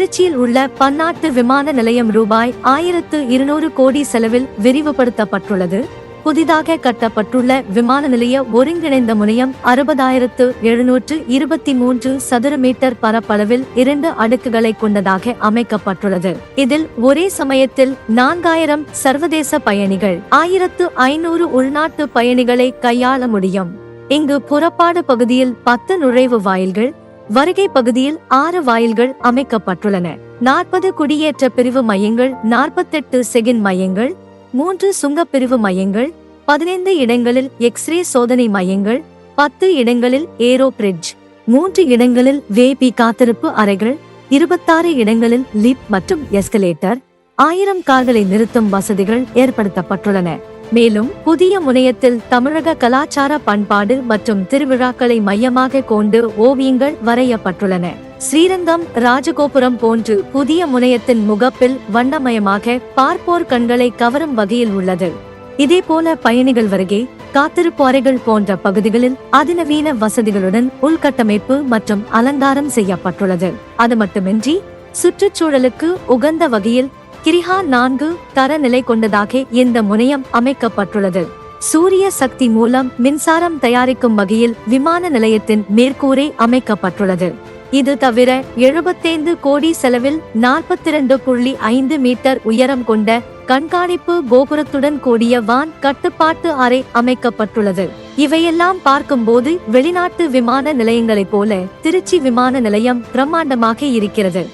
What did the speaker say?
திருச்சியில் உள்ள பன்னாட்டு விமான நிலையம் ரூபாய் 1200 கோடி செலவில் விரிவுபடுத்தப்பட்டுள்ளது. புதிதாக கட்டப்பட்டுள்ள விமான நிலைய ஒருங்கிணைந்த முனையம் 60,723 சதுர மீட்டர் பரப்பளவில் 2 அடுக்குகளை கொண்டதாக அமைக்கப்பட்டுள்ளது. இதில் ஒரே சமயத்தில் 4000 சர்வதேச பயணிகள், 1500 உள்நாட்டு பயணிகளை கையாள முடியும். இங்கு புறப்பாடு பகுதியில் 10 நுழைவு வாயில்கள், வருகை பகுதியில் 6 வாயில்கள் அமைக்கப்பட்டுள்ளன. 40 குடியேற்ற பிரிவு மையங்கள், 48 செகின் மையங்கள், 3 சுங்கப்பிரிவு மையங்கள், 15 இடங்களில் எக்ஸ்ரே சோதனை மையங்கள், 10 இடங்களில் ஏரோ பிரிட்ஜ், 3 இடங்களில் வேபி காத்திருப்பு அறைகள், 26 இடங்களில் லிப்ட் மற்றும் எஸ்கலேட்டர், 1000 கார்களை நிறுத்தும் வசதிகள் ஏற்படுத்தப்பட்டுள்ளன. மேலும் புதிய முனையத்தில் தமிழக கலாச்சார பண்பாடு மற்றும் திருவிழாக்களை மையமாக கொண்டு ஓவியங்கள் வரையப்பட்டுள்ளன. ஸ்ரீரங்கம், ராஜகோபுரம் போன்று புதிய முனையத்தின் முகப்பில் வண்ணமயமாக பார்ப்போர் கண்களை கவரும் வகையில் உள்ளது. இதேபோல பயணிகள் வருகை, காத்திருப்பு அறைகள் போன்ற பகுதிகளில் அதிநவீன வசதிகளுடன் உள்கட்டமைப்பு மற்றும் அலங்காரம் செய்யப்பட்டுள்ளது. அது மட்டுமின்றி சுற்றுச்சூழலுக்கு உகந்த வகையில் கிரிஹா 4 தர நிலை கொண்டதாக இந்த முனையம் அமைக்கப்பட்டுள்ளது. சூரிய சக்தி மூலம் மின்சாரம் தயாரிக்கும் வகையில் விமான நிலையத்தின் மேற்கூரை அமைக்கப்பட்டுள்ளது. இது தவிர 75 கோடி செலவில் 42.5 மீட்டர் உயரம் கொண்ட கண்காணிப்பு கோபுரத்துடன் கூடிய வான் கட்டுப்பாட்டு அறை அமைக்கப்பட்டுள்ளது. இவையெல்லாம் பார்க்கும்போது வெளிநாட்டு விமான நிலையங்களைப் போல திருச்சி விமான நிலையம் பிரம்மாண்டமாக இருக்கிறது.